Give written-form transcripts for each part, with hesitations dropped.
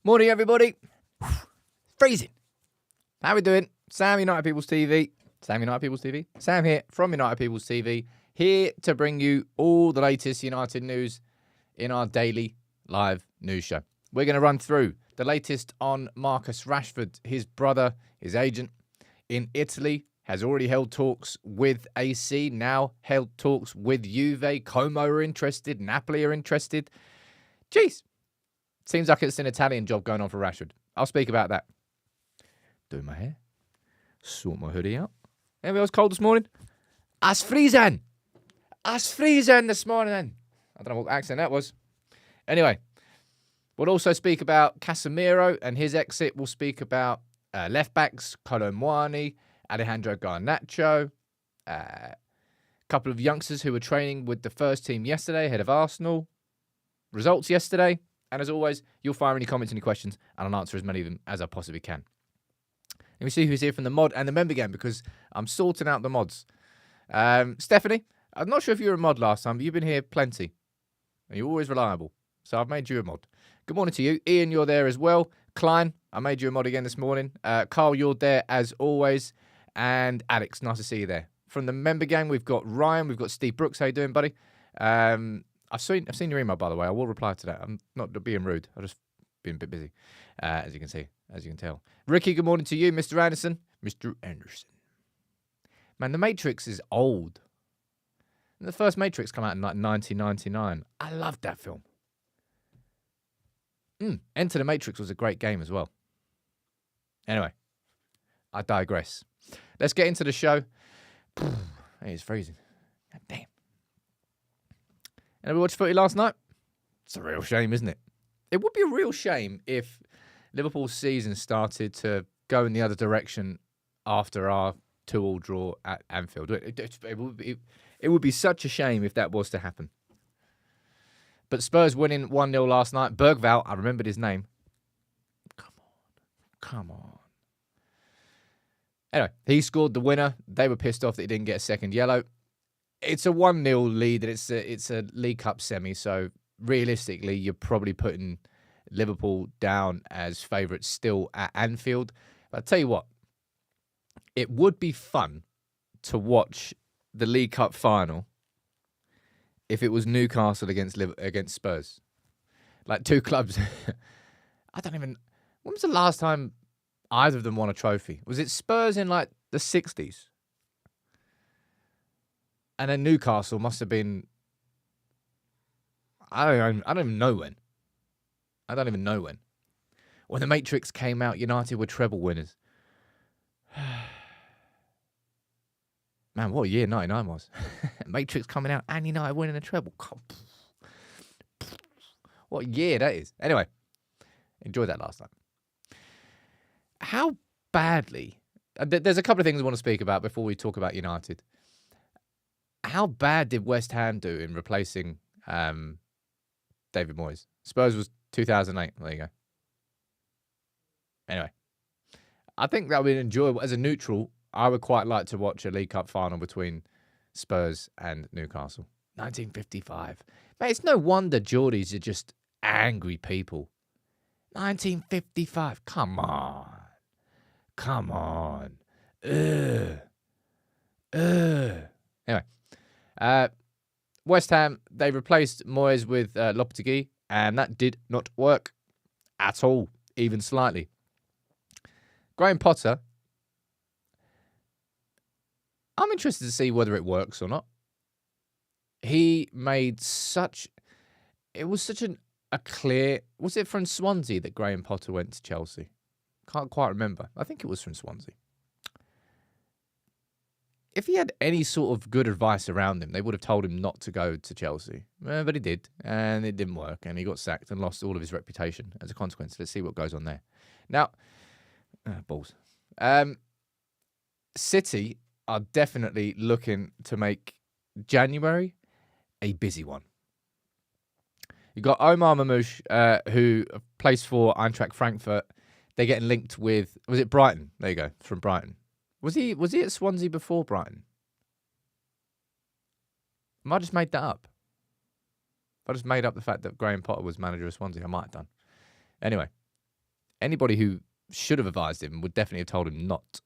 Morning, everybody. Freezing. How we doing? Sam, United People's TV. Sam here from United People's TV, here to bring you all the latest United news in our daily live news show. We're going to run through the latest on Marcus Rashford. His brother, his agent in Italy, has already held talks with AC, now held talks with Juve. Como are interested, Napoli are interested. Jeez. Seems like it's an Italian job going on for Rashford. I'll speak about that. Doing my hair. Sort my hoodie out. Anybody else cold this morning? As freezing this morning then. I don't know what accent that was. Anyway, we'll also speak about Casemiro and his exit. We'll speak about left backs, Kolo Muani, Alejandro Garnacho, a couple of youngsters who were training with the first team yesterday ahead of Arsenal. Results yesterday. And as always, you'll fire any comments, any questions, and I'll answer as many of them as I possibly can. Let me see who's here from the mod and the member game, because I'm sorting out the mods. Stephanie, I'm not sure if you were a mod last time, but you've been here plenty. And you're always reliable. So I've made you a mod. Good morning to you. Ian, you're there as well. Klein, I made you a mod again this morning. Carl, you're there as always. And Alex, nice to see you there. From the member gang, we've got Ryan, we've got Steve Brooks. How you doing, buddy? I've seen your email, by the way. I will reply to that. I'm not being rude. I've just been a bit busy, as you can tell. Ricky, good morning to you. Mr. Anderson. Man, The Matrix is old. The first Matrix came out in like 1999. I loved that film. Enter the Matrix was a great game as well. Anyway, I digress. Let's get into the show. It is freezing. God damn. And we watched footy last night. It's a real shame, isn't it? It would be a real shame if Liverpool's season started to go in the other direction after our 2-2 draw at Anfield. It would be such a shame if that was to happen. But Spurs winning 1-0 last night. Bergvall, I remembered his name. Come on. Anyway, he scored the winner. They were pissed off that he didn't get a second yellow. It's a 1-0 lead, and it's a League Cup semi, so realistically, you're probably putting Liverpool down as favourites still at Anfield. But I'll tell you what, it would be fun to watch the League Cup final if it was Newcastle against Spurs. Like two clubs. When was the last time either of them won a trophy? Was it Spurs in like the 60s? And then Newcastle must have been, I don't even know when. When the Matrix came out, United were treble winners. Man, what a year 99 was. Matrix coming out and United winning a treble. What a year that is. Anyway, enjoyed that last night. How badly, there's a couple of things I want to speak about before we talk about United. How bad did West Ham do in replacing David Moyes? Spurs was 2008. There you go. Anyway, I think that would be enjoyable. As a neutral, I would quite like to watch a League Cup final between Spurs and Newcastle. 1955. Mate, it's no wonder Geordies are just angry people. 1955. Come on. Anyway. West Ham, they replaced Moyes with Lopetegui, and that did not work at all, even slightly. Graham Potter, I'm interested to see whether it works or not. He made it was such a clear, was it from Swansea that Graham Potter went to Chelsea? Can't quite remember. I think it was from Swansea. If he had any sort of good advice around him, they would have told him not to go to Chelsea. But he did, and it didn't work, and he got sacked and lost all of his reputation as a consequence. Let's see what goes on there. Now, balls. City are definitely looking to make January a busy one. You've got Omar Mamouche, who plays for Eintracht Frankfurt. They're getting linked with, was it Brighton? There you go, from Brighton. Was he at Swansea before Brighton? I might have just made that up. I just made up the fact that Graham Potter was manager of Swansea. I might have done. Anyway, Anybody who should have advised him would definitely have told him not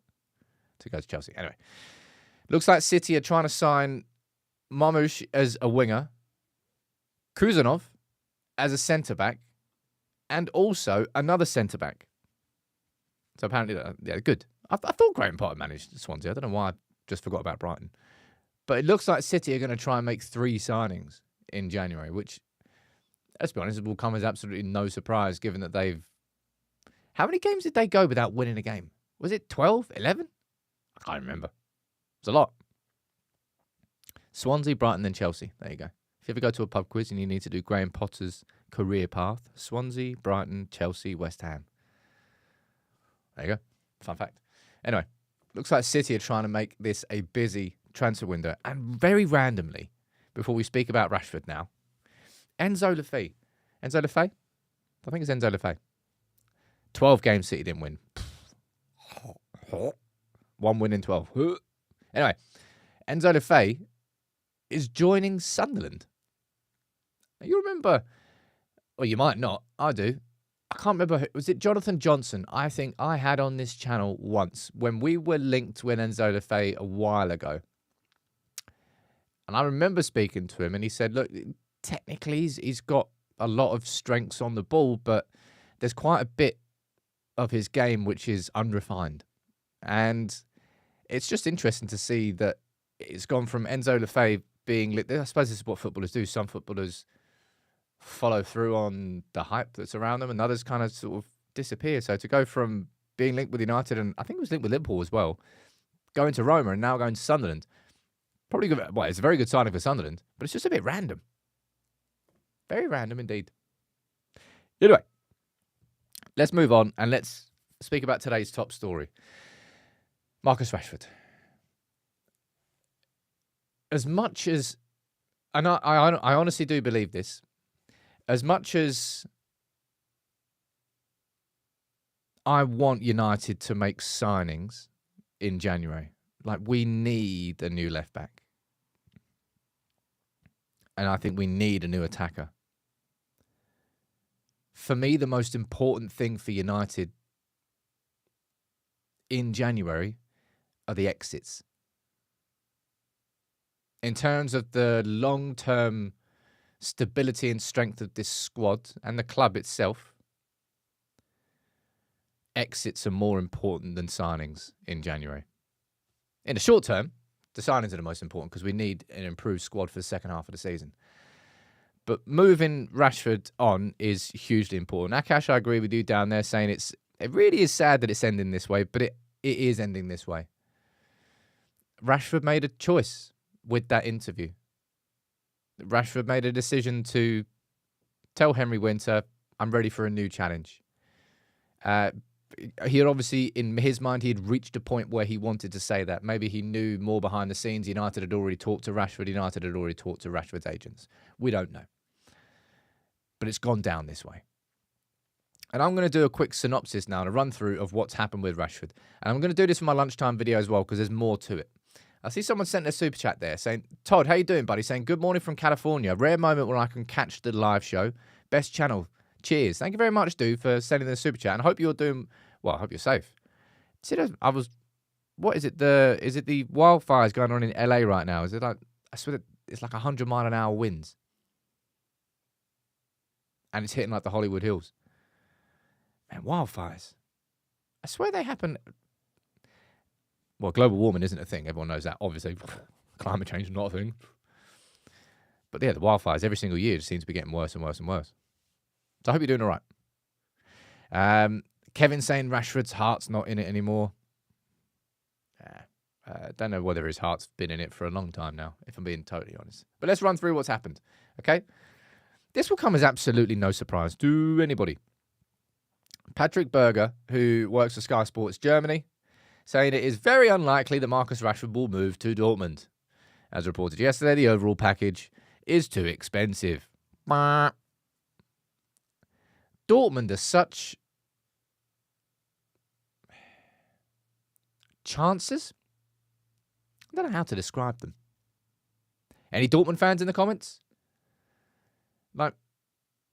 to go to Chelsea. Anyway, looks like City are trying to sign Marmoush as a winger, Kuzanov as a centre-back, and also another centre-back. So apparently, yeah, good. I thought Graham Potter managed Swansea. I don't know why I just forgot about Brighton. But it looks like City are going to try and make 3 signings in January, which, let's be honest, will come as absolutely no surprise given that they've... How many games did they go without winning a game? Was it 12, 11? I can't remember. It's a lot. Swansea, Brighton, then Chelsea. There you go. If you ever go to a pub quiz and you need to do Graham Potter's career path, Swansea, Brighton, Chelsea, West Ham. There you go. Fun fact. Anyway, looks like City are trying to make this a busy transfer window. And very randomly, before we speak about Rashford now, Enzo Lefebvre. Enzo Lefebvre? I think it's Enzo Lefebvre. 12 games City didn't win. 1 win in 12. Anyway, Enzo Lefebvre is joining Sunderland. Now, you remember, well, you might not. I do. I can't remember. Was it Jonathan Johnson? I think I had on this channel once when we were linked with Enzo Lefebvre a while ago. And I remember speaking to him and he said, look, technically he's got a lot of strengths on the ball, but there's quite a bit of his game which is unrefined. And it's just interesting to see that it's gone from Enzo Lefebvre being lit. I suppose this is what footballers do. Some footballers follow through on the hype that's around them and others kind of sort of disappear. So to go from being linked with United and I think it was linked with Liverpool as well, going to Roma and now going to Sunderland, probably good. Well, it's a very good signing for Sunderland, but it's just a bit random. Very random indeed. Anyway, let's move on and let's speak about today's top story. Marcus Rashford. As much as, and I honestly do believe this, as much as I want United to make signings in January, like we need a new left back. And I think we need a new attacker. For me, the most important thing for United in January are the exits. In terms of the long-term stability and strength of this squad and the club itself, exits are more important than signings in January. In the short term, the signings are the most important because we need an improved squad for the second half of the season. But moving Rashford on is hugely important. Akash, I agree with you down there saying it really is sad that it's ending this way, but it is ending this way. Rashford made a choice with that interview. Rashford made a decision to tell Henry Winter, I'm ready for a new challenge. He had obviously, in his mind, he had reached a point where he wanted to say that. Maybe he knew more behind the scenes. United had already talked to Rashford. United had already talked to Rashford's agents. We don't know. But it's gone down this way. And I'm going to do a quick synopsis now and a run through of what's happened with Rashford. And I'm going to do this for my lunchtime video as well because there's more to it. I see someone sent a super chat there saying, Todd, how you doing, buddy? Saying, good morning from California. Rare moment when I can catch the live show. Best channel. Cheers. Thank you very much, dude, for sending the super chat. And I hope you're doing, well, I hope you're safe. What is it? Is it the wildfires going on in LA right now? Is it like, I swear it's like 100 mile an hour winds. And it's hitting like the Hollywood Hills. Man, wildfires. I swear they happen. Well, global warming isn't a thing. Everyone knows that. Obviously, climate change is not a thing. But yeah, the wildfires every single year just seems to be getting worse and worse and worse. So I hope you're doing all right. Kevin saying Rashford's heart's not in it anymore. Don't know whether his heart's been in it for a long time now, if I'm being totally honest. But let's run through what's happened, okay? This will come as absolutely no surprise to anybody. Patrick Berger, who works for Sky Sports Germany, saying it is very unlikely that Marcus Rashford will move to Dortmund. As reported yesterday, the overall package is too expensive. Dortmund are such chances. I don't know how to describe them. Any Dortmund fans in the comments? Like,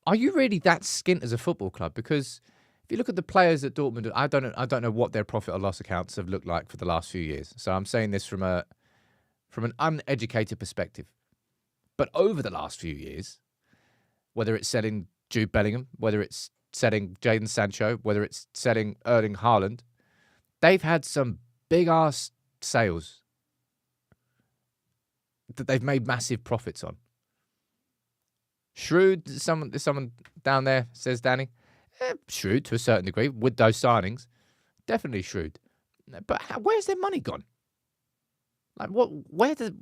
are you really that skint as a football club? Because If you look at the players at Dortmund, I don't know what their profit or loss accounts have looked like for the last few years. So I'm saying this from an uneducated perspective. But over the last few years, whether it's selling Jude Bellingham, whether it's selling Jadon Sancho, whether it's selling Erling Haaland, they've had some big-ass sales that they've made massive profits on. Shrewd, someone down there says, Danny. Shrewd to a certain degree with those signings. Definitely shrewd. But where's their money gone? Like, why is it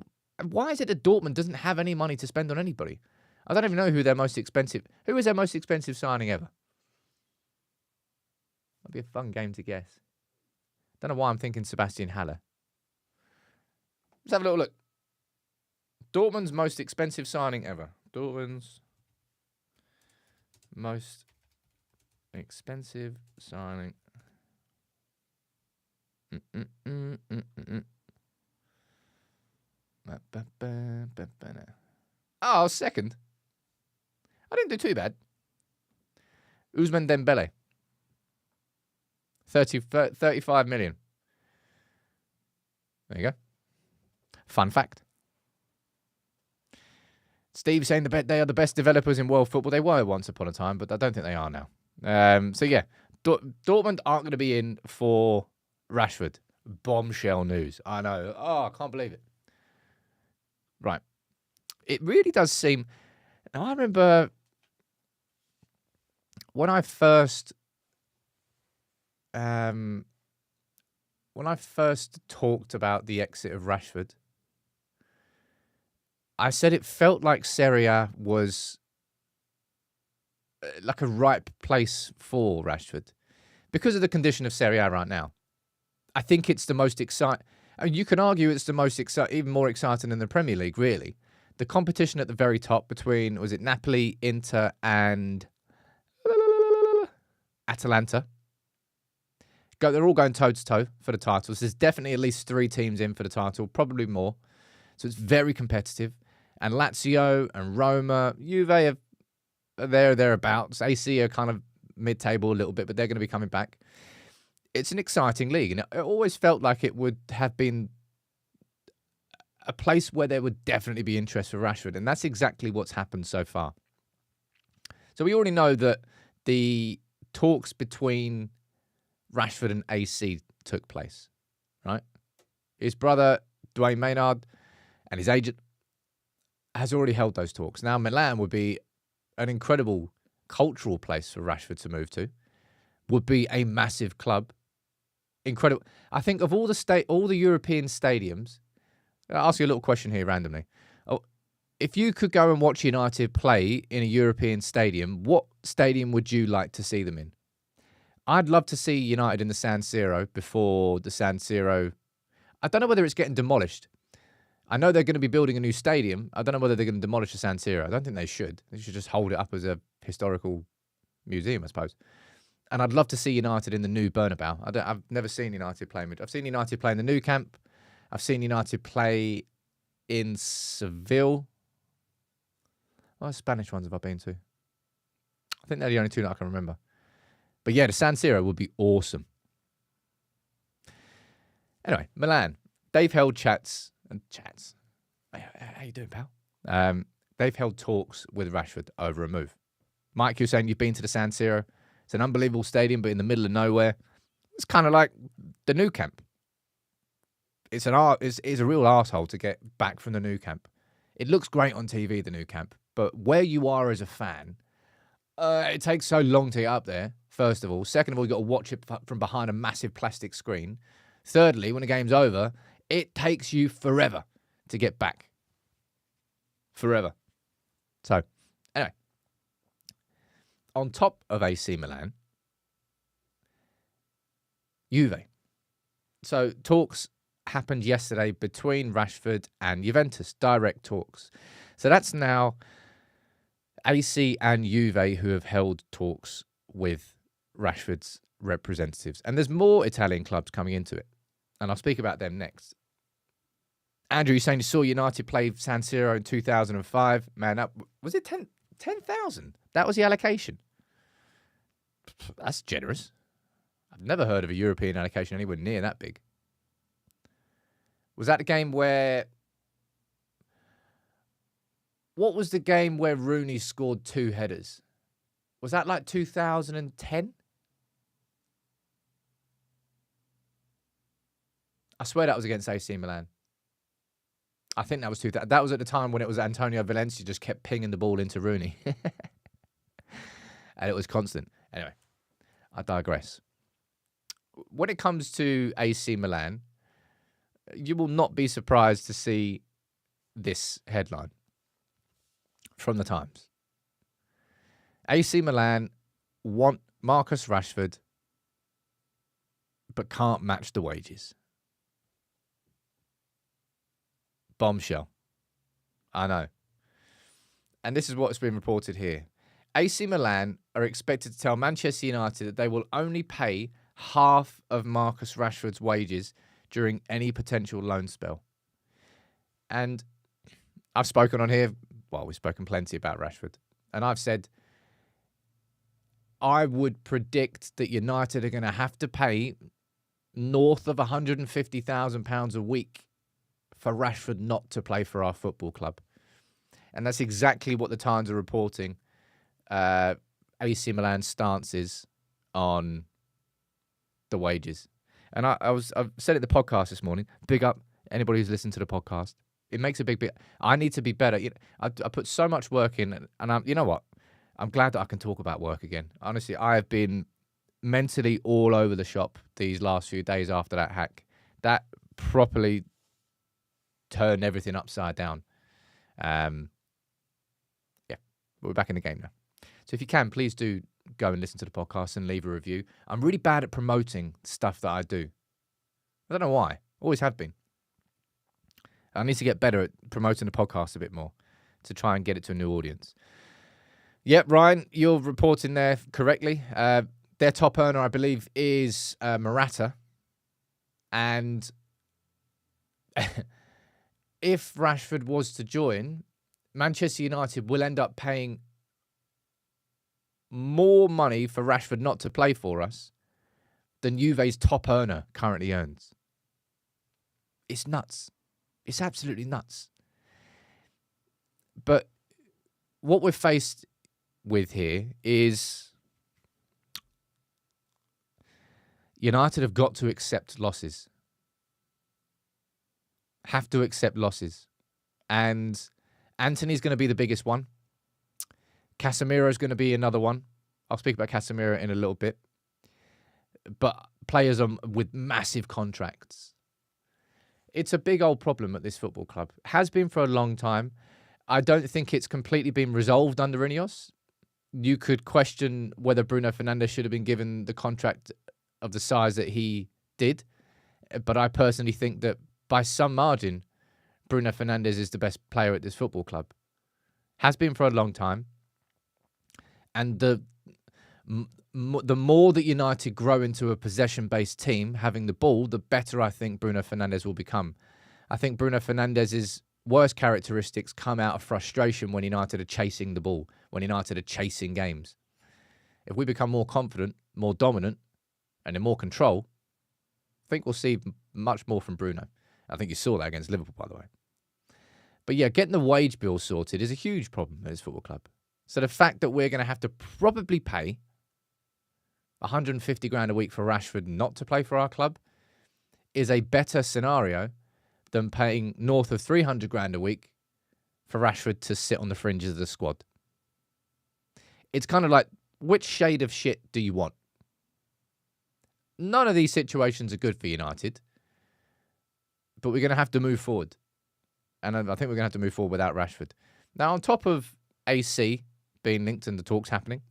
that Dortmund doesn't have any money to spend on anybody? I don't even know who is their most expensive signing ever. That'd be a fun game to guess. Don't know why I'm thinking Sebastian Haller. Let's have a little look. Dortmund's most expensive signing ever. Dortmund's most expensive signing. Oh, second. I didn't do too bad. Ousmane Dembele. 35 million. There you go. Fun fact. Steve saying they are the best developers in world football. They were once upon a time, but I don't think they are now. So yeah, Dortmund aren't going to be in for Rashford. Bombshell news. I know. Oh, I can't believe it. Right. It really does seem... Now, I remember when I first talked about the exit of Rashford, I said it felt like Serie A was like a ripe place for Rashford because of the condition of Serie A right now. I think it's the most exciting. I mean, you can argue it's the most even more exciting than the Premier League, really. The competition at the very top between, was it Napoli, Inter, and Atalanta? They're all going toe-to-toe for the titles. There's definitely at least 3 teams in for the title, probably more. So it's very competitive. And Lazio and Roma, Juve are thereabouts. AC are kind of mid-table a little bit, but they're going to be coming back. It's an exciting league, and it always felt like it would have been a place where there would definitely be interest for Rashford, and that's exactly what's happened so far. So we already know that the talks between Rashford and AC took place, right? His brother, Dwayne Maynard, and his agent has already held those talks. Now, Milan would be an incredible cultural place for Rashford to move to. Would be a massive club. Incredible. I think of all the European stadiums, I'll ask you a little question here randomly. Oh, if you could go and watch United play in a European stadium, what stadium would you like to see them in? I'd love to see United in the San Siro before the San Siro. I don't know whether it's getting demolished. I know they're going to be building a new stadium. I don't know whether they're going to demolish the San Siro. I don't think they should. They should just hold it up as a historical museum, I suppose. And I'd love to see United in the new Bernabeu. I've never seen United play. I've seen United play in the new camp. I've seen United play in Seville. What Spanish ones have I been to? I think they're the only 2 that I can remember. But yeah, the San Siro would be awesome. Anyway, Milan. They've held chats. How you doing, pal? They've held talks with Rashford over a move. Mike, you're saying you've been to the San Siro. It's an unbelievable stadium, but in the middle of nowhere. It's kind of like the new camp. It's a real arsehole to get back from the new camp. It looks great on TV, the new camp, but where you are as a fan, it takes so long to get up there, first of all. Second of all, you've got to watch it from behind a massive plastic screen. Thirdly, when the game's over, it takes you forever to get back. Forever. So, anyway. On top of AC Milan, Juve. So, talks happened yesterday between Rashford and Juventus, direct talks. So that's now AC and Juve who have held talks with Rashford's representatives. And there's more Italian clubs coming into it. And I'll speak about them next. Andrew, you're saying you saw United play San Siro in 2005. Man, was it 10,000? That was the allocation. That's generous. I've never heard of a European allocation anywhere near that big. Was that the game where... What was the game where Rooney scored 2 headers? Was that like 2010? I swear that was against AC Milan. I think that was 2000. That was at the time when it was Antonio Valencia just kept pinging the ball into Rooney. And it was constant. Anyway, I digress. When it comes to AC Milan, you will not be surprised to see this headline from the Times. AC Milan want Marcus Rashford, but can't match the wages. Bombshell. I know. And this is what's been reported here. AC Milan are expected to tell Manchester United that they will only pay half of Marcus Rashford's wages during any potential loan spell. And I've spoken on here, well, we've spoken plenty about Rashford. And I've said, I would predict that United are going to have to pay north of £150,000 a week for Rashford not to play for our football club. And that's exactly what the Times are reporting AC Milan's stance is on the wages. And I've said it in the podcast this morning. Big up anybody who's listened to the podcast. It makes a big bit. I need to be better. I put so much work in, and you know what? I'm glad that I can talk about work again. Honestly, I have been mentally all over the shop these last few days after that hack. That properly turned everything upside down. Yeah, but we're back in the game now. So if you can, please do go and listen to the podcast and leave a review. I'm really bad at promoting stuff that I do. I don't know why. Always have been. I need to get better at promoting the podcast a bit more to try and get it to a new audience. Yep, Ryan, you're reporting there correctly. Their top earner, I believe, is Morata. And if Rashford was to join, Manchester United will end up paying more money for Rashford not to play for us than Juve's top earner currently earns. It's nuts. It's absolutely nuts. But what we're faced with here is United have got to accept losses. Have to accept losses. And Anthony's going to be the biggest one. Casemiro is going to be another one. I'll speak about Casemiro in a little bit. But players with massive contracts. It's a big old problem at this football club. Has been for a long time. I don't think it's completely been resolved under Ineos. You could question whether Bruno Fernandes should have been given the contract of the size that he did. But I personally think that by some margin, Bruno Fernandes is the best player at this football club. Has been for a long time. And the more that United grow into a possession-based team, having the ball, the better I think Bruno Fernandes will become. I think Bruno Fernandes's worst characteristics come out of frustration when United are chasing the ball, when United are chasing games. If we become more confident, more dominant, and in more control, I think we'll see much more from Bruno. I think you saw that against Liverpool, by the way. But yeah, getting the wage bill sorted is a huge problem at this football club. So the fact that we're going to have to probably pay 150 grand a week for Rashford not to play for our club is a better scenario than paying north of 300 grand a week for Rashford to sit on the fringes of the squad. It's kind of like, which shade of shit do you want? None of these situations are good for United, but we're going to have to move forward. And I think we're going to have to move forward without Rashford. Now, on top of AC being linked and the talks happening,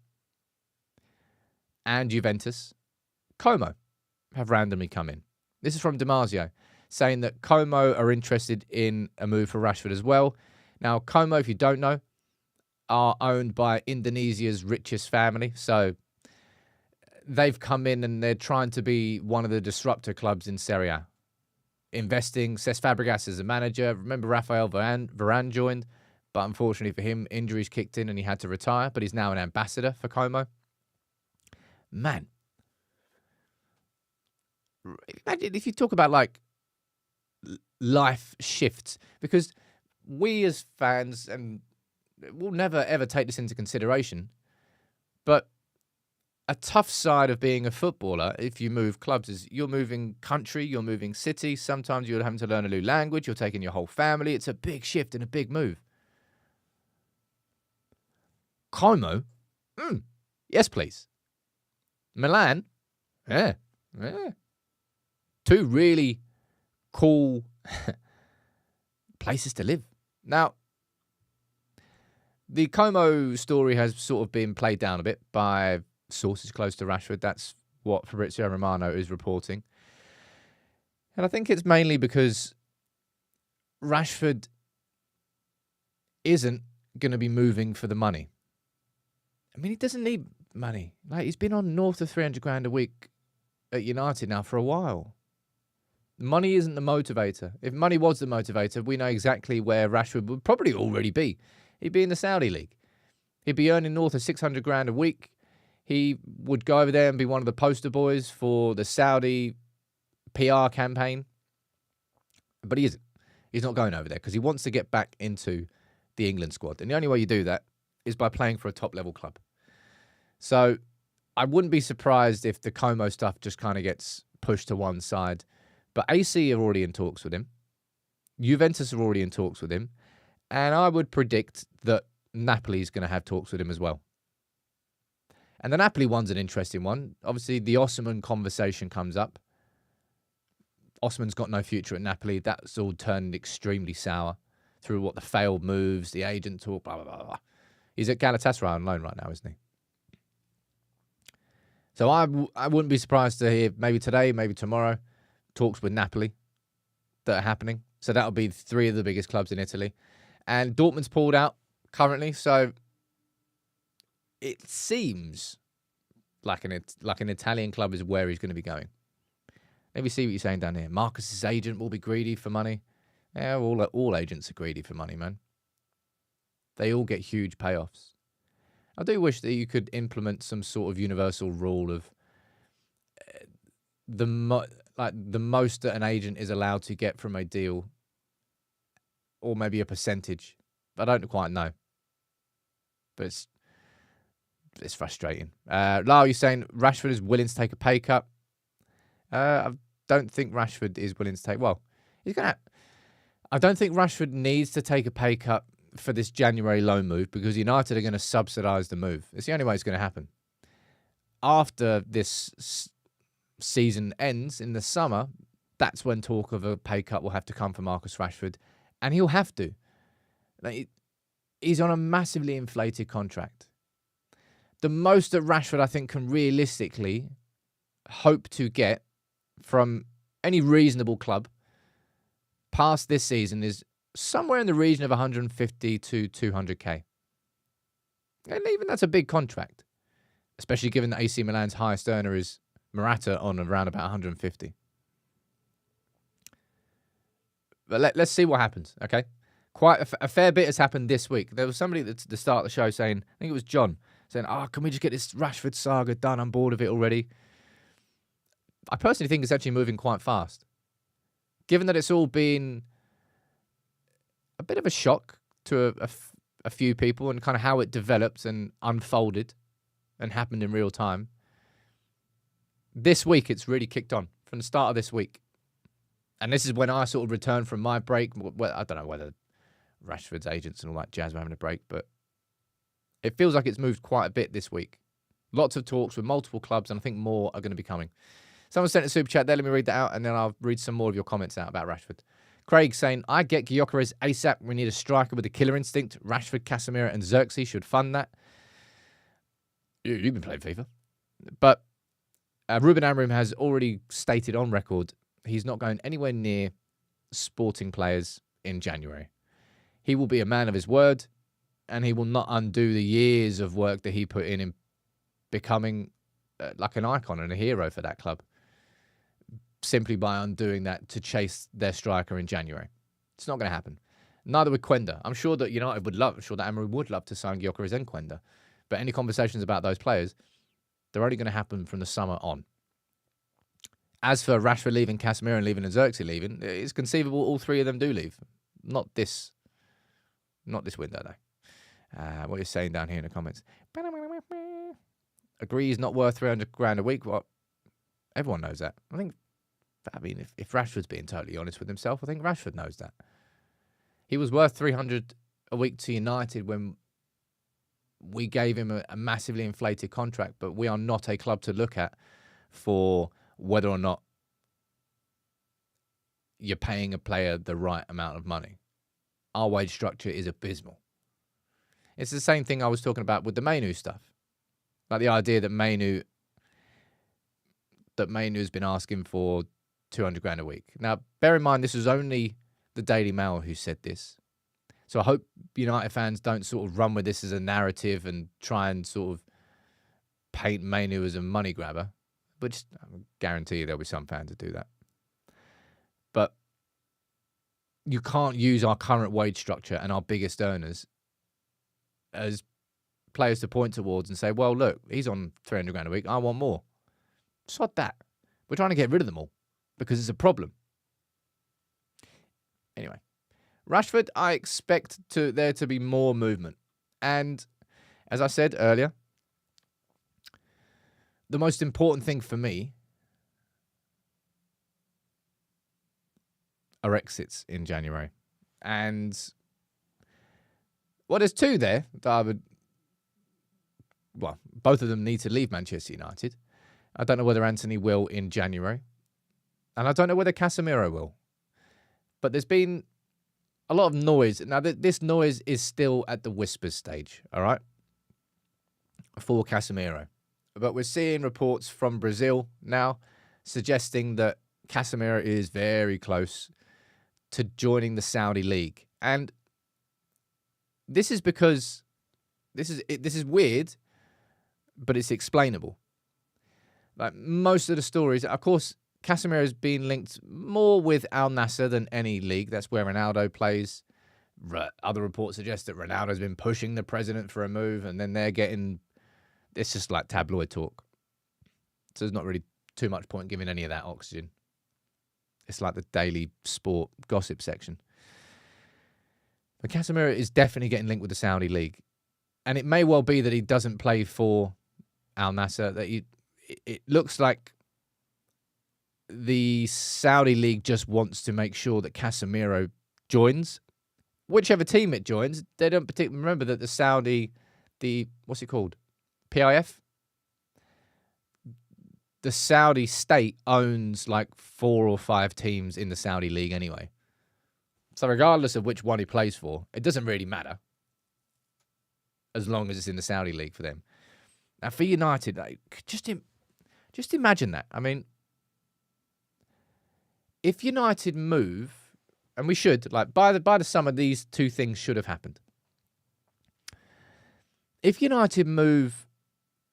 and Juventus, Como have randomly come in. This is from Damasio, saying that Como are interested in a move for Rashford as well. Now, Como, if you don't know, are owned by Indonesia's richest family. So they've come in and they're trying to be one of the disruptor clubs in Serie A. Investing, Cesc Fabregas as a manager. Remember, Rafael Varane joined, but unfortunately for him, injuries kicked in and he had to retire. But he's now an ambassador for Como. man, imagine if you talk about like life shifts, because we as fans, and we'll never ever take this into consideration, but a tough side of being a footballer, if you move clubs, is you're moving country, you're moving city. Sometimes you're having to learn a new language. You're taking your whole family. It's a big shift and a big move. Como? Yes, please. Milan? Yeah. Two really cool places to live. Now, the Como story has sort of been played down a bit by sources close to Rashford. That's what Fabrizio Romano is reporting. And I think it's mainly because Rashford isn't going to be moving for the money. I mean, he doesn't need money. Like, he's been on north of 300 grand a week at United now for a while. Money isn't the motivator. If money was the motivator, we know exactly where Rashford would probably already be. He'd be in the Saudi league. He'd be earning north of 600 grand a week. He would go over there and be one of the poster boys for the Saudi PR campaign. But he isn't. He's not going over there because he wants to get back into the England squad. And the only way you do that is by playing for a top-level club. So I wouldn't be surprised if the Como stuff just kind of gets pushed to one side. But AC are already in talks with him. Juventus are already in talks with him. And I would predict that Napoli is going to have talks with him as well. And the Napoli one's an interesting one. Obviously, the Osimhen conversation comes up. Osimhen's got no future at Napoli. That's all turned extremely sour through what the failed moves, the agent talk, blah, blah, blah, blah. He's at Galatasaray on loan right now, isn't he? So I wouldn't be surprised to hear maybe today, maybe tomorrow, talks with Napoli that are happening. So that'll be three of the biggest clubs in Italy. And Dortmund's pulled out currently, so it seems like an Italian club is where he's going to be going. Maybe see what you're saying down here. Marcus's agent will be greedy for money. Yeah, all agents are greedy for money, man. They all get huge payoffs. I do wish that you could implement some sort of universal rule of the most that an agent is allowed to get from a deal, or maybe a percentage. I don't quite know, but it's frustrating. Lyle, you're saying Rashford is willing to take a pay cut. I don't think Rashford is willing to take. Well, I don't think Rashford needs to take a pay cut for this January loan move because United are going to subsidise the move. It's the only way it's going to happen. After this season ends in the summer, that's when talk of a pay cut will have to come for Marcus Rashford, and he'll have to. He's on a massively inflated contract. The most that Rashford, I think, can realistically hope to get from any reasonable club past this season is somewhere in the region of 150 to 200k. And even that's a big contract, especially given that AC Milan's highest earner is Morata on around about 150. But let's see what happens, okay? Quite a fair bit has happened this week. There was somebody at the start of the show saying, I think it was John, saying, can we just get this Rashford saga done? I'm bored of it already. I personally think it's actually moving quite fast. Given that it's all been a bit of a shock to a few people and kind of how it developed and unfolded and happened in real time. This week, it's really kicked on from the start of this week. And this is when I sort of returned from my break. Well, I don't know whether Rashford's agents and all that jazz were having a break, but it feels like it's moved quite a bit this week. Lots of talks with multiple clubs, and I think more are going to be coming. Someone sent a super chat there. Let me read that out, and then I'll read some more of your comments out about Rashford. Craig saying, I get Gyökeres ASAP. We need a striker with a killer instinct. Rashford, Casemiro, and Xerxes should fund that. You've been playing FIFA. But Ruben Amorim has already stated on record he's not going anywhere near Sporting players in January. He will be a man of his word, and he will not undo the years of work that he put in becoming like an icon and a hero for that club, simply by undoing that to chase their striker in January. It's not going to happen. Neither would Quenda. I'm sure that United would love, I'm sure that Amorim would love to sign Gyökeres and Quenda. But any conversations about those players, They're only going to happen from the summer on. As for Rashford leaving, Casemiro leaving, and Xerxes leaving, it's conceivable all three of them do leave. Not this window, though. What you're saying down here in the comments. Agrees not worth 300 grand a week. Well, everyone knows that. I mean, if Rashford's being totally honest with himself, I think Rashford knows that. He was worth 300 a week to United when we gave him a massively inflated contract, but we are not a club to look at for whether or not you're paying a player the right amount of money. Our wage structure is abysmal. It's the same thing I was talking about with the Mainu stuff. Like the idea that Mainu has been asking for 200 grand a week. Now, bear in mind, this was only the Daily Mail who said this. So I hope United fans don't sort of run with this as a narrative and try and sort of paint Mainu as a money grabber, which I guarantee you there'll be some fans that do that. But you can't use our current wage structure and our biggest earners as players to point towards and say, well, look, he's on 300 grand a week. I want more. Sod that. We're trying to get rid of them all because it's a problem. Anyway, Rashford, I expect there to be more movement. And as I said earlier, the most important thing for me are exits in January. And, well, there's two there that I would... Well, both of them need to leave Manchester United. I don't know whether Anthony will in January. And I don't know whether Casemiro will. But there's been a lot of noise. Now, this noise is still at the whispers stage, all right, for Casemiro. But we're seeing reports from Brazil now suggesting that Casemiro is very close to joining the Saudi League. And this is because this is weird, but it's explainable. Like most of the stories, of course, Casemiro has been linked more with Al Nassr than any league. That's where Ronaldo plays. Other reports suggest that Ronaldo's been pushing the president for a move, and then they're getting... It's just like tabloid talk. So there's not really too much point giving any of that oxygen. It's like the daily sport gossip section. But Casemiro is definitely getting linked with the Saudi League. And it may well be that he doesn't play for Al Nassr. That it looks like the Saudi League just wants to make sure that Casemiro joins. Whichever team it joins, they don't particularly remember that the Saudi, what's it called? PIF? The Saudi state owns like 4 or 5 teams in the Saudi League anyway. So regardless of which one he plays for, it doesn't really matter. As long as it's in the Saudi League for them. Now for United, just imagine that. I mean, if United move, and we should, like by the summer, these two things should have happened. If United move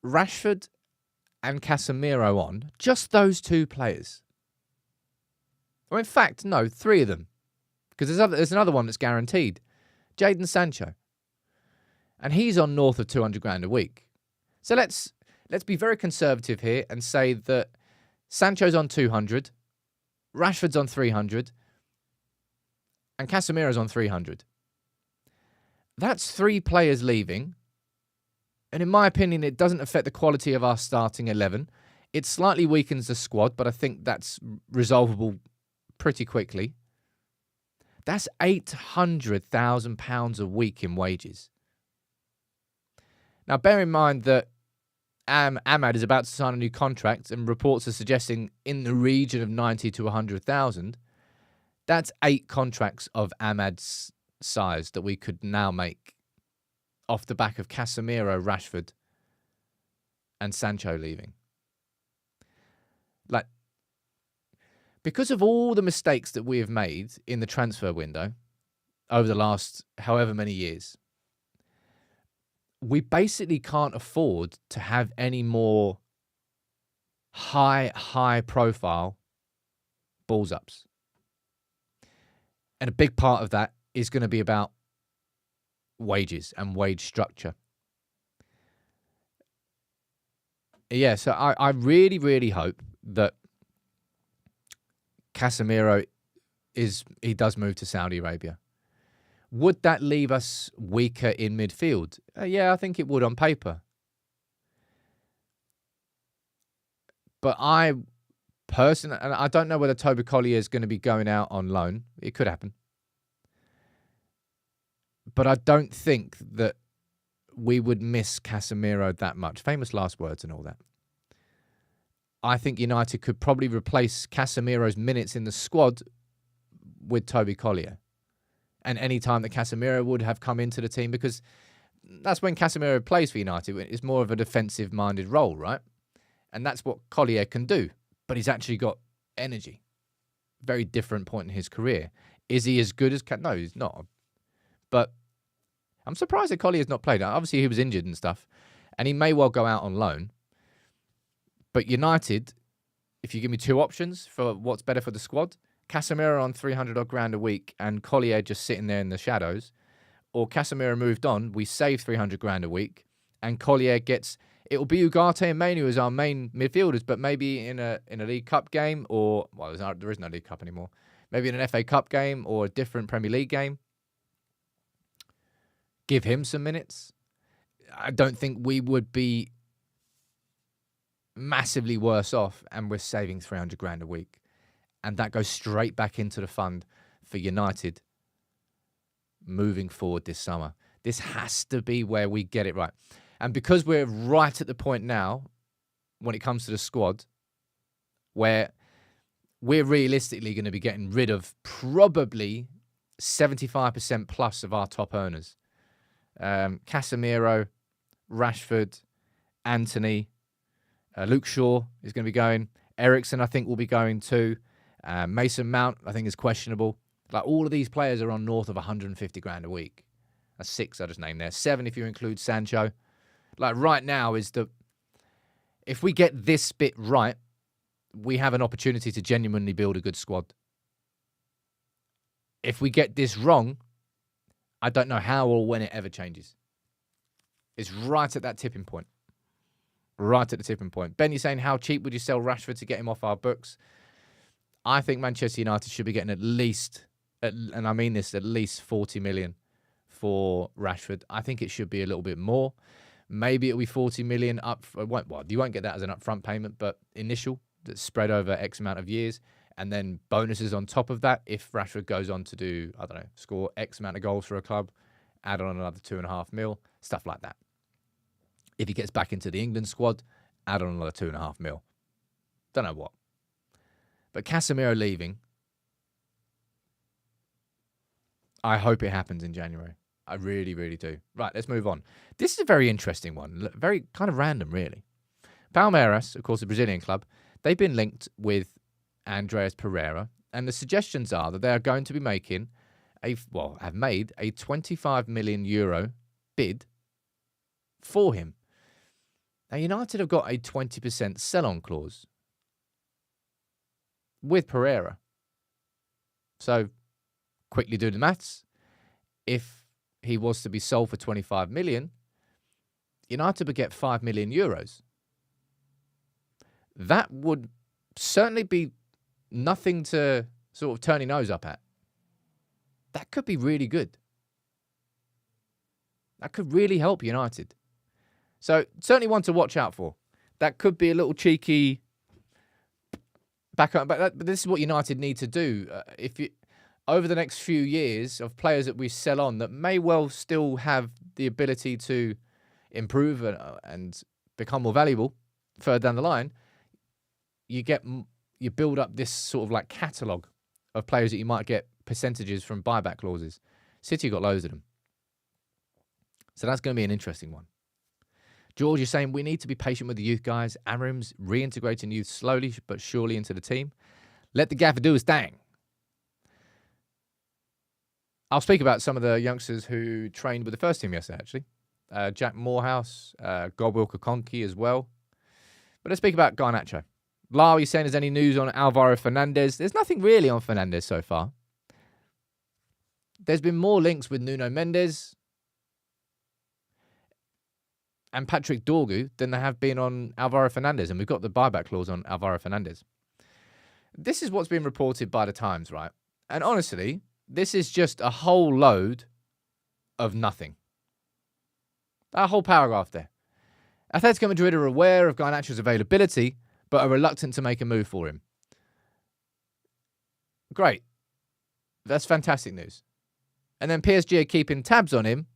Rashford and Casemiro on, just those two players. Or in fact, no, 3 of them. Because there's another one that's guaranteed. Jadon Sancho. And he's on north of 200 grand a week. So let's be very conservative here and say that Sancho's on 200, Rashford's on 300, and Casemiro's on 300. That's 3 players leaving. And in my opinion, it doesn't affect the quality of our starting 11. It slightly weakens the squad, but I think that's resolvable pretty quickly. That's £800,000 a week in wages. Now, bear in mind that Ahmad is about to sign a new contract, and reports are suggesting in the region of 90 to 100,000. That's 8 contracts of Ahmad's size that we could now make off the back of Casemiro, Rashford, and Sancho leaving. Like, because of all the mistakes that we have made in the transfer window over the last however many years, we basically can't afford to have any more high profile balls ups. And a big part of that is going to be about wages and wage structure. Yeah, so I really, really hope that Casemiro he does move to Saudi Arabia. Would that leave us weaker in midfield? Yeah, I think it would on paper. But I personally, and I don't know whether Toby Collier is going to be going out on loan. It could happen. But I don't think that we would miss Casemiro that much. Famous last words and all that. I think United could probably replace Casemiro's minutes in the squad with Toby Collier. And any time that Casemiro would have come into the team, because that's when Casemiro plays for United. It's more of a defensive-minded role, right? And that's what Collier can do. But he's actually got energy. Very different point in his career. Is he as good as... No, he's not. But I'm surprised that Collier's not played. Obviously, he was injured and stuff. And he may well go out on loan. But United, if you give me two options for what's better for the squad, Casemiro on 300 odd grand a week and Collier just sitting there in the shadows, or Casemiro moved on, we save 300 grand a week, and Collier gets... It'll be Ugarte and Manu as our main midfielders, but maybe in a League Cup game, or... Well, there is no League Cup anymore. Maybe in an FA Cup game or a different Premier League game. Give him some minutes. I don't think we would be massively worse off, and we're saving 300 grand a week. And that goes straight back into the fund for United moving forward this summer. This has to be where we get it right. And because we're right at the point now, when it comes to the squad, where we're realistically going to be getting rid of probably 75% plus of our top earners. Casemiro, Rashford, Anthony, Luke Shaw is going to be going. Eriksen, I think, will be going too. Mason Mount, I think, is questionable. Like, all of these players are on north of 150 grand a week. That's 6 I just named there. 7 if you include Sancho. Like, right now is if we get this bit right, we have an opportunity to genuinely build a good squad. If we get this wrong, I don't know how or when it ever changes. It's right at that tipping point. Right at the tipping point. Ben, you're saying, how cheap would you sell Rashford to get him off our books? I think Manchester United should be getting at least, and I mean this, at least 40 million for Rashford. I think it should be a little bit more. Maybe it'll be 40 million up. Well, you won't get that as an upfront payment, but initial that's spread over X amount of years. And then bonuses on top of that if Rashford goes on to do, I don't know, score X amount of goals for a club, add on another 2.5 mil, stuff like that. If he gets back into the England squad, add on another 2.5 mil. Don't know what. But Casemiro leaving, I hope it happens in January. I really, really do. Right, let's move on. This is a very interesting one. Very kind of random, really. Palmeiras, of course, a Brazilian club, they've been linked with Andreas Pereira, and the suggestions are that they are going to be making have made a 25 million euro bid for him. Now, United have got a 20% sell-on clause with Pereira. So, quickly do the maths. If he was to be sold for 25 million, United would get 5 million euros. That would certainly be nothing to sort of turn your nose up at. That could be really good. That could really help United. So, certainly one to watch out for. That could be a little cheeky backup. But this is what United need to do. Over the next few years of players that we sell on that may well still have the ability to improve and become more valuable further down the line, you build up this sort of like catalogue of players that you might get percentages from buyback clauses. City got loads of them. So that's going to be an interesting one. George, you're saying we need to be patient with the youth guys. Amorim's reintegrating youth slowly but surely into the team. Let the gaffer do his thing. I'll speak about some of the youngsters who trained with the first team yesterday, actually. Jack Morehouse, Godwill Kakonki as well. But let's speak about Garnacho. Lau, you saying there's any news on Alvaro Fernandez? There's nothing really on Fernandez so far. There's been more links with Nuno Mendes. and Patrick Dorgu than they have been on Alvaro Fernandez. And we've got the buyback clause on Alvaro Fernandez. This is what's been reported by the Times, right? And honestly, this is just a whole load of nothing. That whole paragraph there. Atletico Madrid are aware of Garnacho's availability, but are reluctant to make a move for him. Great. That's fantastic news. And then PSG are keeping tabs on him,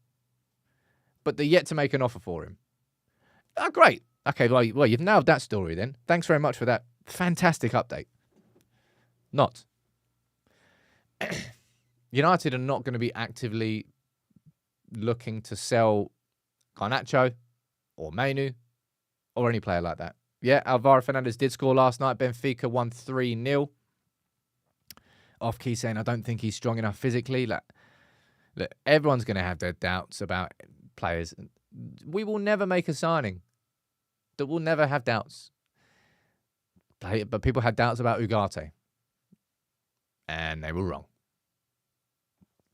but they're yet to make an offer for him. Oh, great. Okay, well, you've nailed that story then. Thanks very much for that fantastic update. Not. United are not going to be actively looking to sell Garnacho or Mainu or any player like that. Yeah, Alvaro Fernandez did score last night. Benfica won 3-0. Off key saying, I don't think he's strong enough physically. Look, everyone's going to have their doubts about players. We will never make a signing that will never have doubts. But people had doubts about Ugarte. And they were wrong.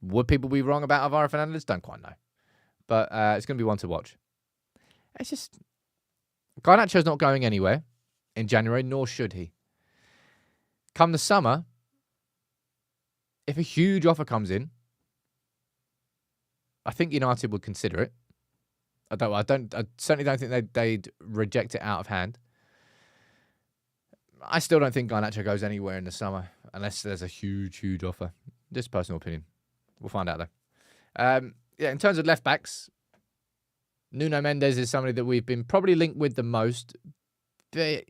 Would people be wrong about Alvaro Fernandez? Don't quite know. But it's going to be one to watch. It's just... Garnacho's not going anywhere in January, nor should he. Come the summer, if a huge offer comes in, I think United would consider it. I certainly don't think they'd reject it out of hand. I still don't think Garnacho goes anywhere in the summer unless there's a huge, huge offer. Just personal opinion. We'll find out though. In terms of left backs, Nuno Mendes is somebody that we've been probably linked with the most. I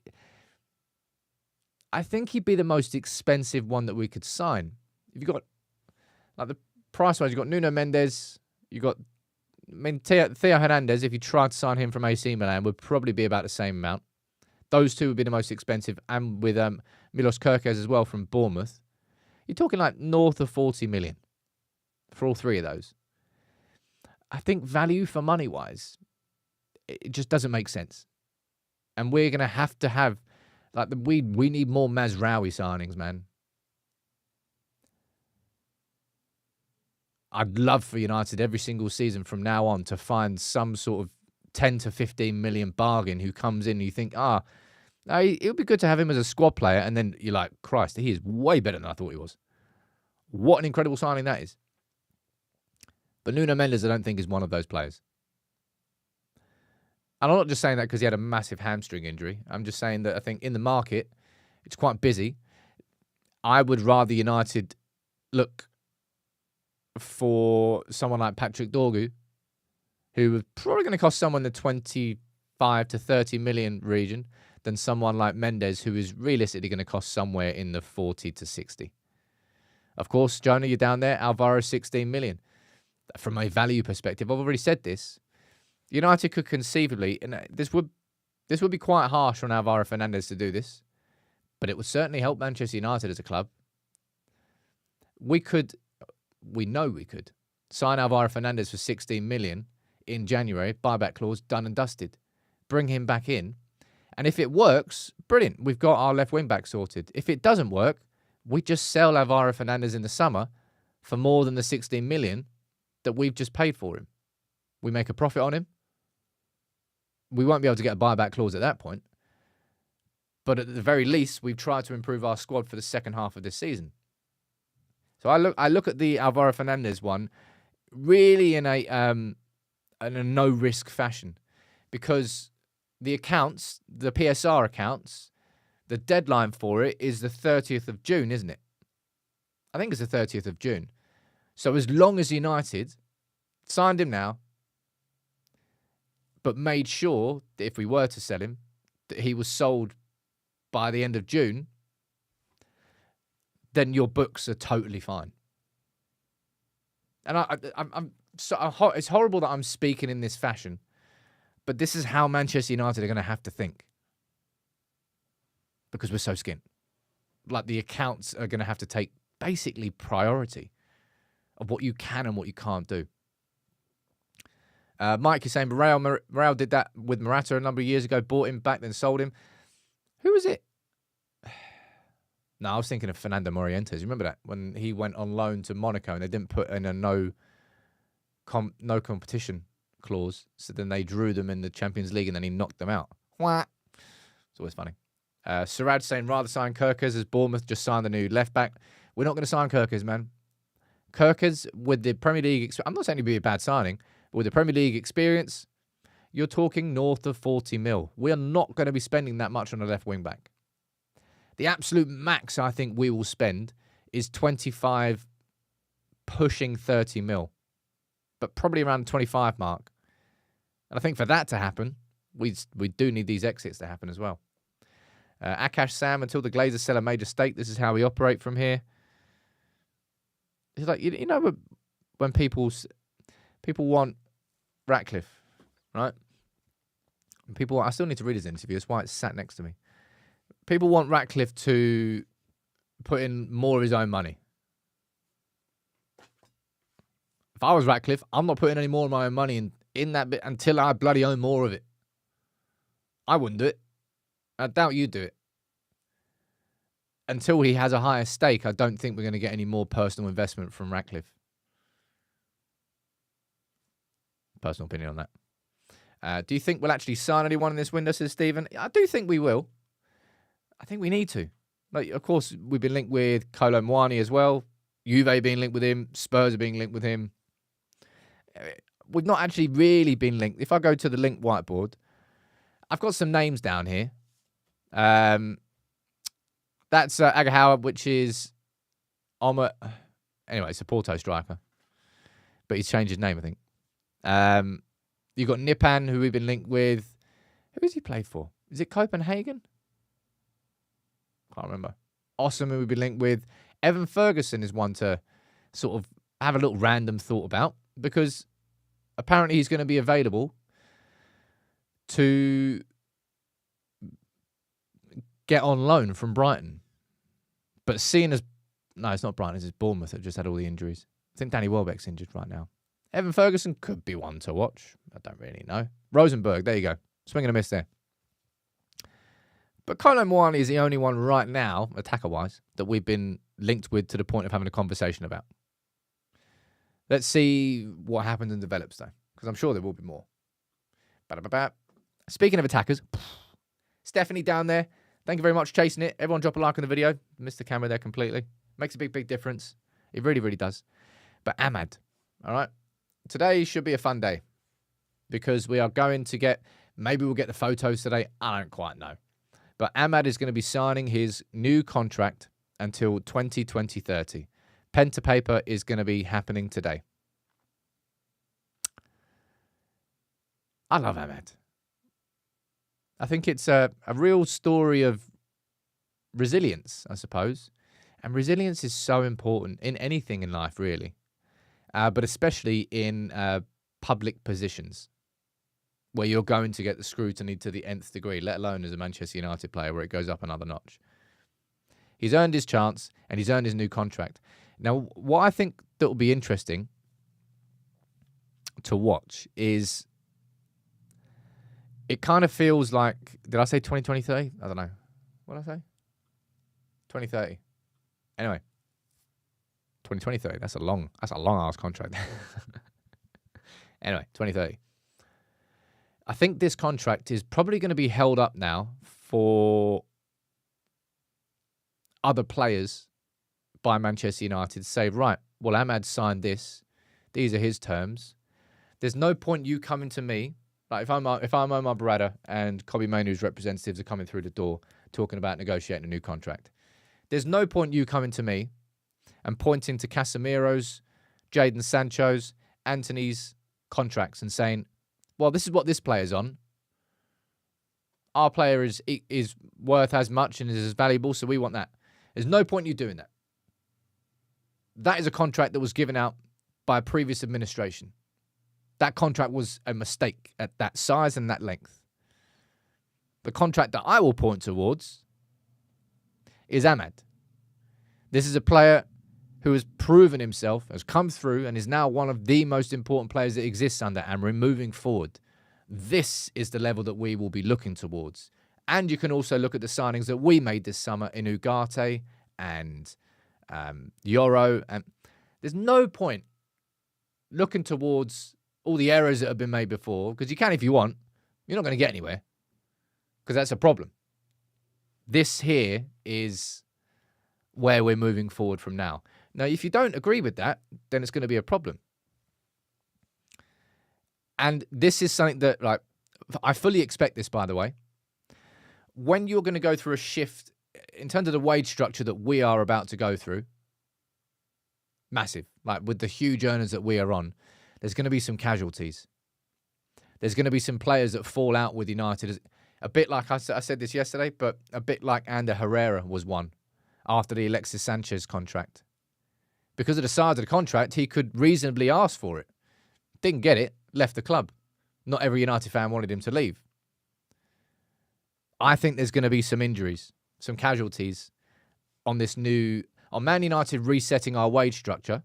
think he'd be the most expensive one that we could sign. If you've got, like, the price-wise, you've got Nuno Mendes, you've got, Theo Hernandez, if you tried to sign him from AC Milan, would probably be about the same amount. Those two would be the most expensive, and with Milos Kerkez as well from Bournemouth. You're talking like north of 40 million for all three of those. I think value for money-wise, it just doesn't make sense. And we're going to have, like, we need more Mazraoui signings, man. I'd love for United every single season from now on to find some sort of 10 to 15 million bargain who comes in and you think, it would be good to have him as a squad player. And then you're like, Christ, he is way better than I thought he was. What an incredible signing that is. But Nuno Mendes, I don't think, is one of those players. And I'm not just saying that because he had a massive hamstring injury. I'm just saying that I think in the market, it's quite busy. I would rather United look for someone like Patrick Dorgu, who was probably going to cost someone the 25 to 30 million region, than someone like Mendes, who is realistically going to cost somewhere in the 40 to 60. Of course, Jonah, you're down there. Alvaro, 16 million. From a value perspective, I've already said this. United could conceivably, and this would be quite harsh on Alvaro Fernandez to do this, but it would certainly help Manchester United as a club. We know we could sign Alvaro Fernandez for 16 million in January, buyback clause, done and dusted. Bring him back in. And if it works, brilliant. We've got our left wing back sorted. If it doesn't work, we just sell Alvaro Fernandez in the summer for more than the 16 million that we've just paid for him. We make a profit on him. We won't be able to get a buyback clause at that point. But at the very least, we've tried to improve our squad for the second half of this season. So I look at the Alvaro Fernandez one really in a no-risk fashion, because the accounts, the PSR accounts, the deadline for it is the 30th of June, isn't it? I think it's the 30th of June. So as long as United signed him now, but made sure that if we were to sell him, that he was sold by the end of June, then your books are totally fine. And it's horrible that I'm speaking in this fashion, but this is how Manchester United are going to have to think, because we're so skint. Like, the accounts are going to have to take basically priority of what you can and what you can't do. Mike is saying Real did that with Morata a number of years ago, bought him back, then sold him. Who was it? No, I was thinking of Fernando Morientes. You remember that? When he went on loan to Monaco and they didn't put in a no competition clause. So then they drew them in the Champions League and then he knocked them out. Wah. It's always funny. Suraj saying rather sign Kirkers as Bournemouth just signed the new left back. We're not going to sign Kirkers, man. Kirkers with the Premier League, I'm not saying it'd be a bad signing, but with the Premier League experience, you're talking north of 40 mil. We are not going to be spending that much on a left wing back. The absolute max I think we will spend is 25, pushing 30 mil, but probably around the 25 mark. And I think for that to happen, we do need these exits to happen as well. Akash Sam, until the Glazers sell a major stake, this is how we operate from here. It's like, you know, when people want Ratcliffe, right? I still need to read his interview. That's why it's sat next to me. People want Ratcliffe to put in more of his own money. If I was Ratcliffe, I'm not putting any more of my own money in that bit until I bloody own more of it. I wouldn't do it. I doubt you'd do it. Until he has a higher stake, I don't think we're going to get any more personal investment from Ratcliffe. Personal opinion on that. Do you think we'll actually sign anyone in this window, says Stephen? I do think we will. I think we need to. Like, of course, we've been linked with Kolo Muani as well. Juve being linked with him. Spurs are being linked with him. We've not actually really been linked. If I go to the link whiteboard, I've got some names down here. That's Agahawa, which is Omar. Anyway, it's a Porto striker. But he's changed his name, I think. You've got Nipan, who we've been linked with. Who has he played for? Is it Copenhagen? Can't remember. Awesome, who we've been linked with. Evan Ferguson is one to sort of have a little random thought about, because apparently he's going to be available to get on loan from Brighton. But seeing as... No, it's not Brighton, it's Bournemouth that just had all the injuries. I think Danny Welbeck's injured right now. Evan Ferguson could be one to watch. I don't really know. Rosenberg, there you go. Swing and a miss there. But Kolo Muani is the only one right now, attacker-wise, that we've been linked with to the point of having a conversation about. Let's see what happens and develops, though, because I'm sure there will be more. Speaking of attackers, Stephanie down there, thank you very much for chasing it. Everyone drop a like on the video. Missed the camera there completely. Makes a big, big difference. It really, really does. But Ahmad, all right? Today should be a fun day because we are going to get, maybe we'll get the photos today. I don't quite know. But Ahmad is going to be signing his new contract until 2020-30. Pen to paper is going to be happening today. I love Ahmad. I think it's a real story of resilience, I suppose. And resilience is so important in anything in life, really. But especially in public positions where you're going to get the scrutiny to the nth degree, let alone as a Manchester United player where it goes up another notch. He's earned his chance and he's earned his new contract. Now, what I think that will be interesting to watch is it kind of feels like, did I say 2023? I don't know. What did I say? 2030. Anyway. 2023. That's a long ass contract. Anyway, 2030. I think this contract is probably going to be held up now for other players by Manchester United to say, right, well, Ahmad signed this. These are his terms. There's no point you coming to me. Like if I'm Omar Berrada and Kobbie Mainoo's representatives are coming through the door talking about negotiating a new contract, there's no point you coming to me and pointing to Casemiro's, Jadon Sancho's, Antony's contracts and saying, well, this is what this player's on. Our player is worth as much and is as valuable, so we want that. There's no point you doing that. That is a contract that was given out by a previous administration. That contract was a mistake at that size and that length. The contract that I will point towards is Ahmad. This is a player who has proven himself, has come through, and is now one of the most important players that exists under Amorim moving forward. This is the level that we will be looking towards. And you can also look at the signings that we made this summer in Ugarte and Yoro. And there's no point looking towards all the errors that have been made before, because you can if you want. You're not going to get anywhere because that's a problem. This here is where we're moving forward from now. Now, if you don't agree with that, then it's going to be a problem. And this is something that, like, I fully expect this, by the way. When you're going to go through a shift in terms of the wage structure that we are about to go through, massive, like with the huge earners that we are on, there's going to be some casualties. There's going to be some players that fall out with United. A bit like I said this yesterday, but a bit like Ander Herrera was one after the Alexis Sanchez contract. Because of the size of the contract, he could reasonably ask for it. Didn't get it, left the club. Not every United fan wanted him to leave. I think there's going to be some injuries, some casualties on Man United resetting our wage structure.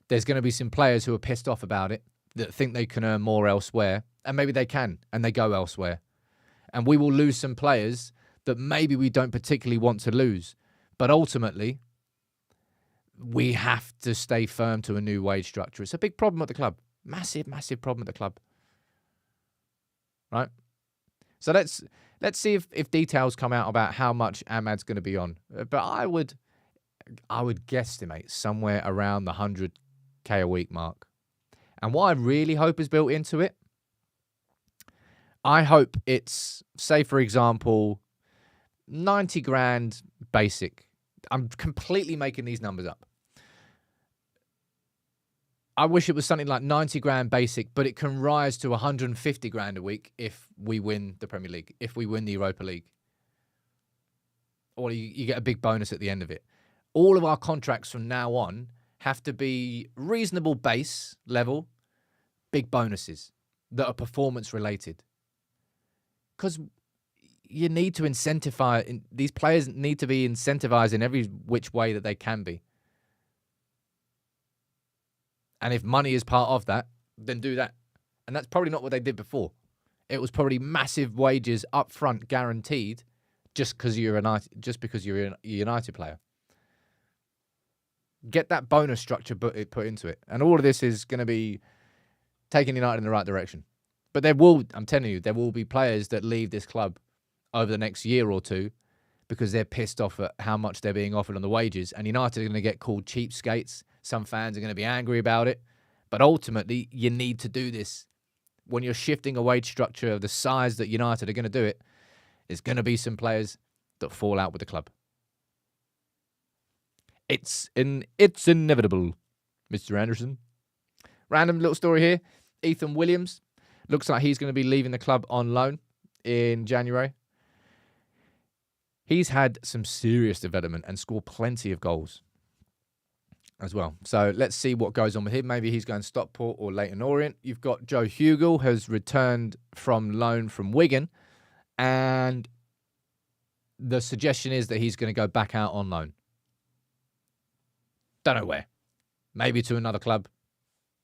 There's going to be some players who are pissed off about it, that think they can earn more elsewhere, and maybe they can, and they go elsewhere. And we will lose some players that maybe we don't particularly want to lose. But ultimately, we have to stay firm to a new wage structure. It's a big problem at the club. Massive, massive problem at the club. Right? So let's see if details come out about how much Ahmad's going to be on. But I would guesstimate somewhere around the 100k a week mark. And what I really hope is built into it, I hope it's, say, for example, 90 grand basic. I'm completely making these numbers up. I wish it was something like 90 grand basic, but it can rise to 150 grand a week if we win the Premier League, if we win the Europa League. Or you get a big bonus at the end of it. All of our contracts from now on have to be reasonable base level, big bonuses that are performance related. Because you need to incentivize, these players need to be incentivized in every which way that they can be. And if money is part of that, then do that. And that's probably not what they did before. It was probably massive wages up front guaranteed just because you're a United player. Get that bonus structure put into it. And all of this is going to be taking United in the right direction. But I'm telling you, there will be players that leave this club over the next year or two because they're pissed off at how much they're being offered on the wages. And United are going to get called cheapskates. Some fans are going to be angry about it. But ultimately, you need to do this. When you're shifting a wage structure of the size that United are going to do it, there's going to be some players that fall out with the club. It's inevitable, Mr. Anderson. Random little story here. Ethan Williams looks like he's going to be leaving the club on loan in January. He's had some serious development and scored plenty of goals as well. So let's see what goes on with him. Maybe he's going Stockport or Leyton Orient. You've got Joe Hugel, has returned from loan from Wigan. And the suggestion is that he's going to go back out on loan. Don't know where. Maybe to another club.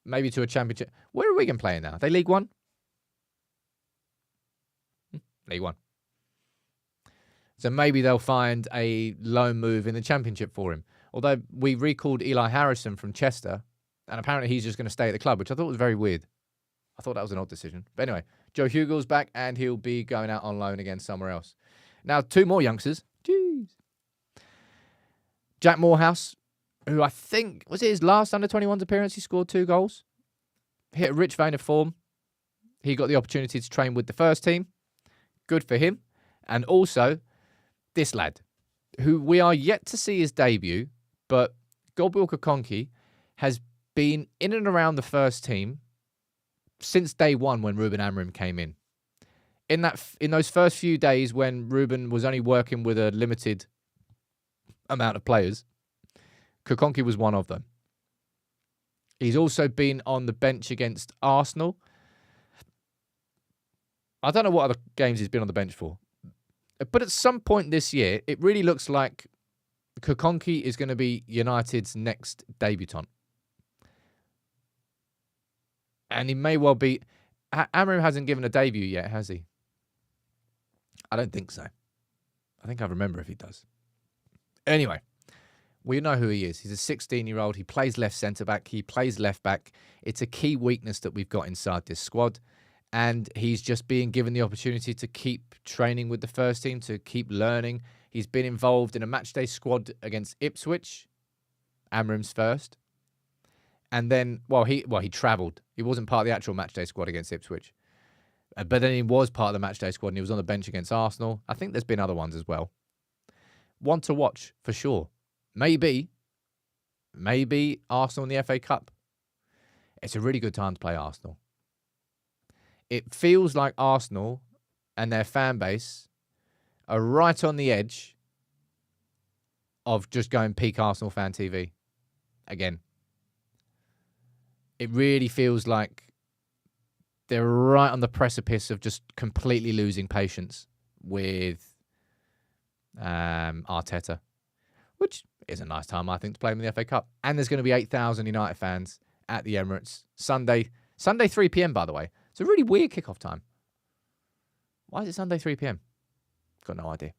Maybe to a championship. Where are Wigan playing now? Are they League One? League One. So maybe they'll find a loan move in the championship for him. Although we recalled Eli Harrison from Chester, and apparently he's just going to stay at the club, which I thought was very weird. I thought that was an odd decision. But anyway, Joe Hugel's back, and he'll be going out on loan again somewhere else. Now, two more youngsters. Jeez. Jack Morehouse, who I think, was it his last under-21s appearance? He scored 2 goals. Hit a rich vein of form. He got the opportunity to train with the first team. Good for him. And also, this lad, who we are yet to see his debut, but Godwill Kokonki has been in and around the first team since day one when Ruben Amorim came in. In those first few days when Ruben was only working with a limited amount of players, Kokonki was one of them. He's also been on the bench against Arsenal. I don't know what other games he's been on the bench for. But at some point this year, it really looks like Kokonki is going to be United's next debutant. And he may well be... Amorim hasn't given a debut yet, has he? I don't think so. I think I remember if he does. Anyway, We know who he is. He's a 16-year-old. He plays left centre-back. He plays left-back. It's a key weakness that we've got inside this squad. And he's just being given the opportunity to keep training with the first team, to keep learning. He's been involved in a matchday squad against Ipswich, Amrim's first. And then, he travelled. He wasn't part of the actual matchday squad against Ipswich. But then he was part of the matchday squad and he was on the bench against Arsenal. I think there's been other ones as well. One to watch, for sure. Maybe Arsenal in the FA Cup. It's a really good time to play Arsenal. It feels like Arsenal and their fan base are right on the edge of just going peak Arsenal fan TV again. It really feels like they're right on the precipice of just completely losing patience with Arteta, which is a nice time, I think, to play him in the FA Cup. And there's going to be 8,000 United fans at the Emirates. Sunday 3 p.m, by the way. It's a really weird kickoff time. Why is it Sunday 3 p.m? Got no idea.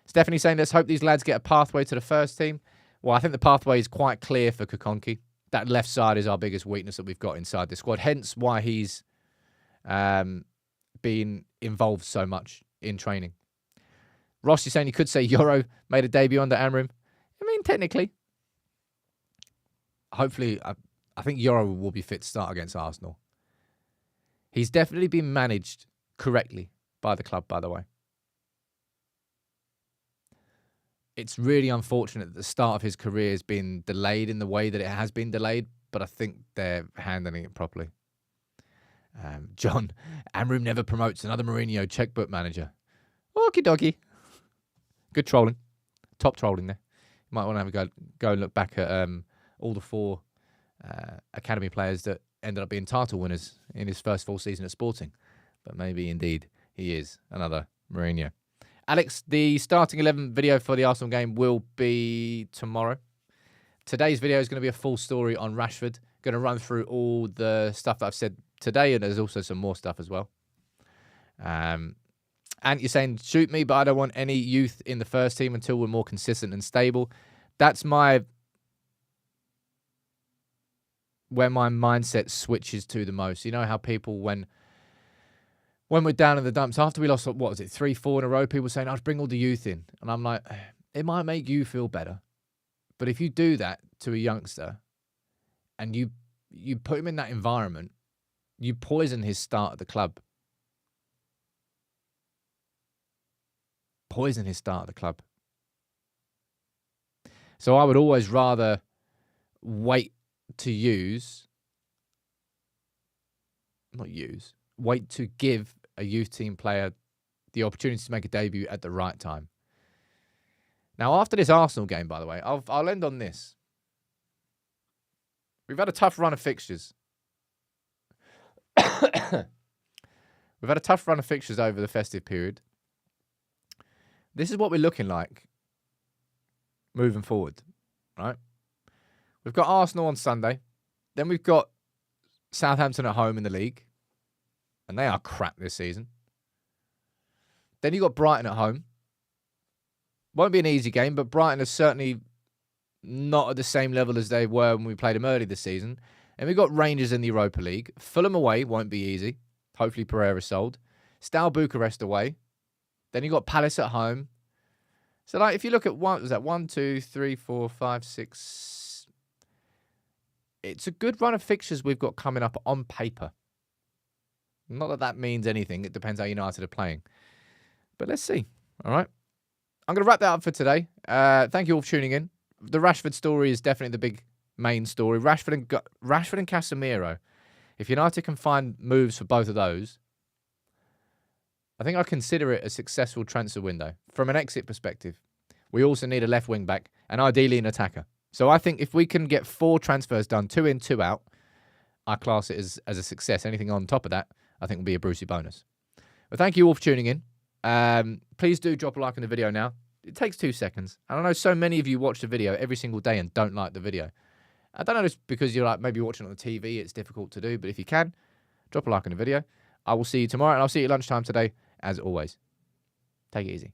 Stephanie saying, let's hope these lads get a pathway to the first team. Well, I think the pathway is quite clear for Kokonki. That left side is our biggest weakness that we've got inside the squad. Hence why he's been involved so much in training. Ross is saying you could say Euro made a debut under Amrim. I mean, technically. Hopefully, I think Euro will be fit to start against Arsenal. He's definitely been managed correctly by the club, by the way. It's really unfortunate that the start of his career has been delayed in the way that it has been delayed, but I think they're handling it properly. John, Amrim never promotes another Mourinho checkbook manager. Okie dokie. Good trolling. Top trolling there. You might want to have a go and look back at all the 4 academy players that ended up being title winners in his first full season at Sporting. But maybe indeed he is another Mourinho. Alex, the starting 11 video for the Arsenal game will be tomorrow. Today's video is going to be a full story on Rashford. Going to run through all the stuff that I've said today, and there's also some more stuff as well. And you're saying, shoot me, but I don't want any youth in the first team until we're more consistent and stable. That's where my mindset switches to the most. You know how people, when we're down in the dumps, after we lost, 3-4 in a row, people saying, I'd bring all the youth in. And I'm like, it might make you feel better. But if you do that to a youngster and you put him in that environment, you poison his start at the club. Poison his start at the club. So I would always rather wait to wait to give a youth team player the opportunity to make a debut at the right time. Now, after this Arsenal game, by the way, I'll end on this. We've had a tough run of fixtures. We've had a tough run of fixtures over the festive period. This is what we're looking like moving forward, right? We've got Arsenal on Sunday. Then we've got Southampton at home in the league. And they are crap this season. Then you've got Brighton at home. Won't be an easy game, but Brighton are certainly not at the same level as they were when we played them early this season. And we've got Rangers in the Europa League. Fulham away won't be easy. Hopefully Pereira sold. Steaua Bucharest away. Then you've got Palace at home. So like if you look at 1, 2, 3, 4, 5, 6. It's a good run of fixtures we've got coming up on paper. Not that that means anything. It depends how United are playing. But let's see. All right. I'm going to wrap that up for today. Thank you all for tuning in. The Rashford story is definitely the big main story. Rashford and Casemiro. If United can find moves for both of those, I think I consider it a successful transfer window. From an exit perspective, we also need a left wing back and ideally an attacker. So I think if we can get 4 transfers done, 2 in, 2 out, I class it as a success. Anything on top of that, I think will be a Brucey bonus. But thank you all for tuning in. Please do drop a like on the video now. It takes 2 seconds. And I know so many of you watch the video every single day and don't like the video. I don't know if it's because you're like maybe watching it on the TV, it's difficult to do. But if you can, drop a like on the video. I will see you tomorrow and I'll see you at lunchtime today, as always. Take it easy.